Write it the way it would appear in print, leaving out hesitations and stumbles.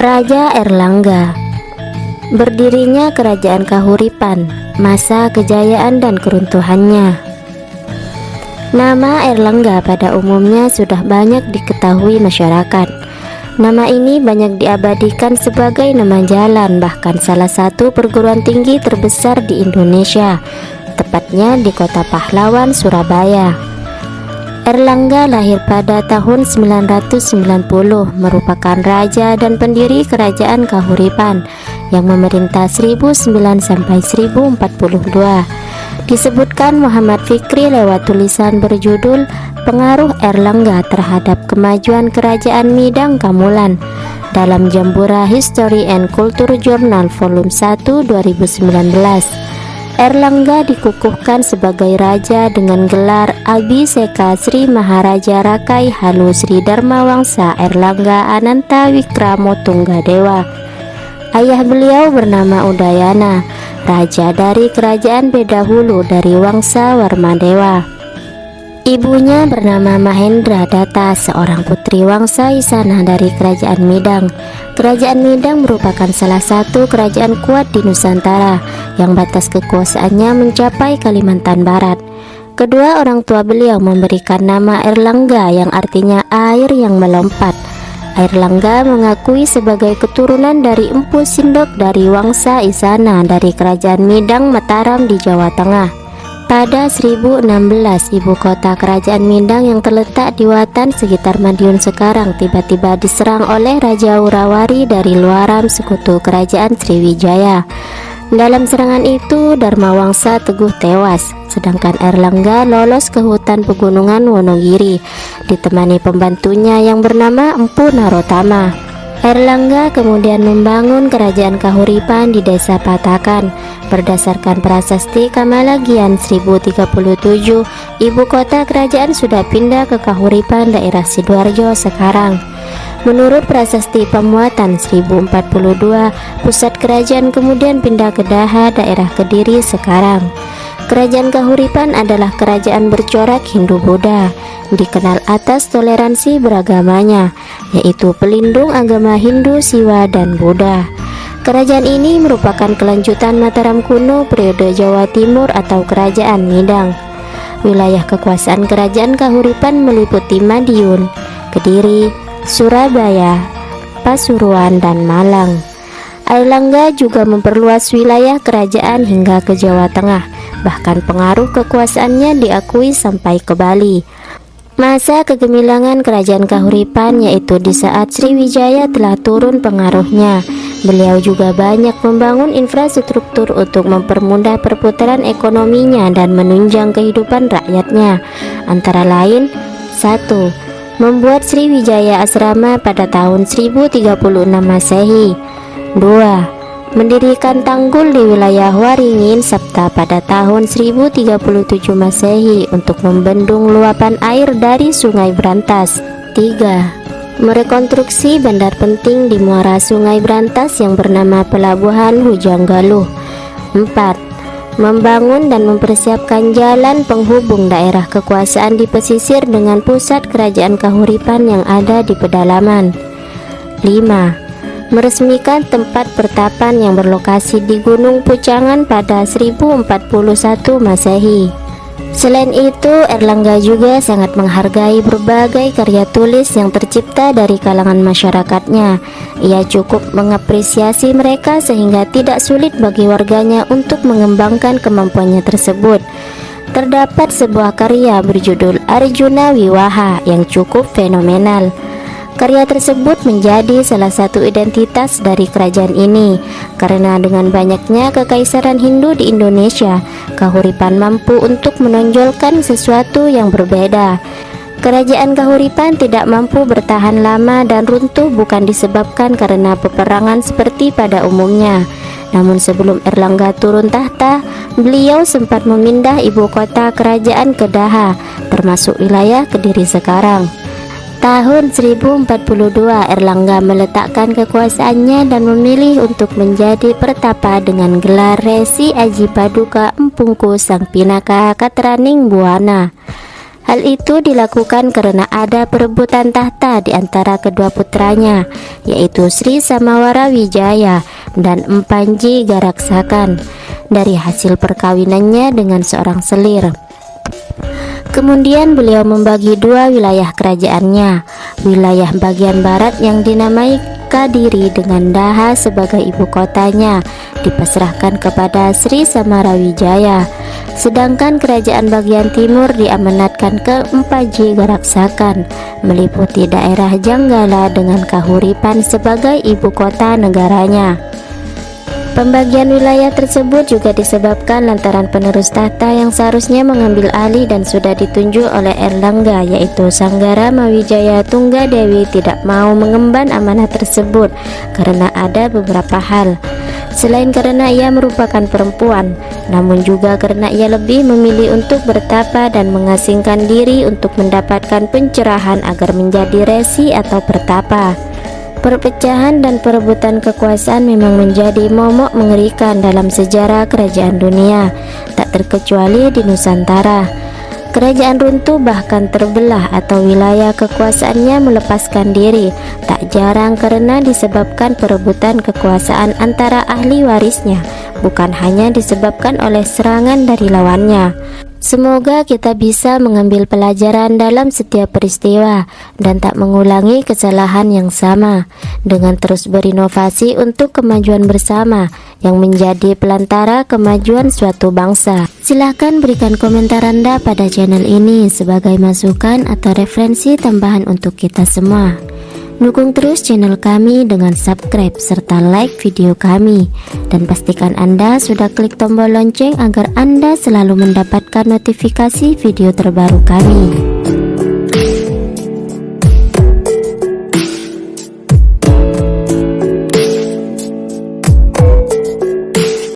Raja Airlangga. Berdirinya Kerajaan Kahuripan, masa kejayaan dan keruntuhannya. Nama Airlangga pada umumnya sudah banyak diketahui masyarakat. Nama ini banyak diabadikan sebagai nama jalan, bahkan salah satu perguruan tinggi terbesar di Indonesia, tepatnya di Kota Pahlawan, Surabaya. Airlangga lahir pada tahun 990, merupakan raja dan pendiri Kerajaan Kahuripan yang memerintah 1009 sampai 1042. Disebutkan Muhammad Fikri lewat tulisan berjudul Pengaruh Airlangga terhadap Kemajuan Kerajaan Midang Kamulan dalam Jambura History and Culture Journal Volume 1 2019. Airlangga dikukuhkan sebagai raja dengan gelar Abhiseka Sri Maharaja Rakai Halu Sri Dharma Wangsa Airlangga Ananta Wikramo Tunggadewa. Ayah beliau bernama Udayana, raja dari kerajaan Bedahulu dari Wangsa Warmadewa. Ibunya bernama Mahendra Datta, seorang putri Wangsa Isana dari Kerajaan Midang. Kerajaan Midang merupakan salah satu kerajaan kuat di Nusantara yang batas kekuasaannya mencapai Kalimantan Barat. Kedua orang tua beliau memberikan nama Airlangga yang artinya air yang melompat. Airlangga mengakui sebagai keturunan dari Empu Sindok dari Wangsa Isana dari Kerajaan Midang Mataram di Jawa Tengah. Pada 1016, ibu kota Kerajaan Midang yang terletak di Watan sekitar Madiun sekarang tiba-tiba diserang oleh Raja Urawari dari Luaram, sekutu Kerajaan Sriwijaya. Dalam serangan itu, Dharma Wangsa Teguh tewas, sedangkan Airlangga lolos ke hutan pegunungan Wonogiri, ditemani pembantunya yang bernama Empu Narotama. Airlangga kemudian membangun Kerajaan Kahuripan di Desa Patakan. Berdasarkan prasasti Kamalagian 1037, ibu kota kerajaan sudah pindah ke Kahuripan daerah Sidoarjo sekarang. Menurut prasasti Pamuatan 1042, pusat kerajaan kemudian pindah ke Daha daerah Kediri sekarang. Kerajaan Kahuripan adalah kerajaan bercorak Hindu-Buddha, dikenal atas toleransi beragamanya, yaitu pelindung agama Hindu, Siwa, dan Buddha. Kerajaan ini merupakan kelanjutan Mataram kuno periode Jawa Timur atau Kerajaan Midang. Wilayah kekuasaan Kerajaan Kahuripan meliputi Madiun, Kediri, Surabaya, Pasuruan, dan Malang. Airlangga juga memperluas wilayah kerajaan hingga ke Jawa Tengah, bahkan pengaruh kekuasaannya diakui sampai ke Bali. Masa kegemilangan Kerajaan Kahuripan yaitu di saat Sriwijaya telah turun pengaruhnya. Beliau juga banyak membangun infrastruktur untuk mempermudah perputaran ekonominya dan menunjang kehidupan rakyatnya. Antara lain, 1. Membuat Sriwijaya Asrama pada tahun 1036 Masehi. 2. Mendirikan tanggul di wilayah Waringin Sapta pada tahun 1037 Masehi untuk membendung luapan air dari Sungai Brantas. 3. Merekonstruksi bandar penting di muara Sungai Brantas yang bernama Pelabuhan Hujanggaluh. 4. Membangun dan mempersiapkan jalan penghubung daerah kekuasaan di pesisir dengan pusat Kerajaan Kahuripan yang ada di pedalaman. 5. Meresmikan tempat pertapan yang berlokasi di Gunung Pucangan pada 1041 Masehi. Selain itu, Airlangga juga sangat menghargai berbagai karya tulis yang tercipta dari kalangan masyarakatnya. Ia cukup mengapresiasi mereka sehingga tidak sulit bagi warganya untuk mengembangkan kemampuannya tersebut. Terdapat sebuah karya berjudul Arjuna Wiwaha yang cukup fenomenal. Karya tersebut menjadi salah satu identitas dari kerajaan ini, karena dengan banyaknya kekaisaran Hindu di Indonesia, Kahuripan mampu untuk menonjolkan sesuatu yang berbeda. Kerajaan Kahuripan tidak mampu bertahan lama dan runtuh bukan disebabkan karena peperangan seperti pada umumnya. Namun sebelum Airlangga turun tahta, beliau sempat memindah ibu kota kerajaan ke Daha, termasuk wilayah Kediri sekarang. Tahun 1042, Airlangga meletakkan kekuasaannya dan memilih untuk menjadi pertapa dengan gelar Resi Aji Paduka Empungku Sang Pinaka Katraning Buana. Hal itu dilakukan karena ada perebutan tahta di antara kedua putranya, yaitu Sri Samawara Wijaya dan Empanji Garaksakan, dari hasil perkawinannya dengan seorang selir. Kemudian beliau membagi dua wilayah kerajaannya, wilayah bagian barat yang dinamai Kadiri dengan Daha sebagai ibu kotanya dipasrahkan kepada Sri Samarawijaya, sedangkan kerajaan bagian timur diamanatkan ke Empanji Garaksakan, meliputi daerah Janggala dengan Kahuripan sebagai ibu kota negaranya. Pembagian wilayah tersebut juga disebabkan lantaran penerus tahta yang seharusnya mengambil alih dan sudah ditunjuk oleh Erlangga, yaitu Sanggara Mawijaya Tunggadewi, tidak mau mengemban amanah tersebut karena ada beberapa hal. Selain karena ia merupakan perempuan, namun juga karena ia lebih memilih untuk bertapa dan mengasingkan diri untuk mendapatkan pencerahan agar menjadi resi atau pertapa. Perpecahan dan perebutan kekuasaan memang menjadi momok mengerikan dalam sejarah kerajaan dunia, tak terkecuali di Nusantara. Kerajaan runtuh bahkan terbelah atau wilayah kekuasaannya melepaskan diri, tak jarang karena disebabkan perebutan kekuasaan antara ahli warisnya, bukan hanya disebabkan oleh serangan dari lawannya. Semoga kita bisa mengambil pelajaran dalam setiap peristiwa dan tak mengulangi kesalahan yang sama, dengan terus berinovasi untuk kemajuan bersama yang menjadi pelantara kemajuan suatu bangsa. Silahkan berikan komentar Anda pada channel ini sebagai masukan atau referensi tambahan untuk kita semua. Dukung terus channel kami dengan subscribe serta like video kami, dan pastikan Anda sudah klik tombol lonceng agar Anda selalu mendapatkan notifikasi video terbaru kami.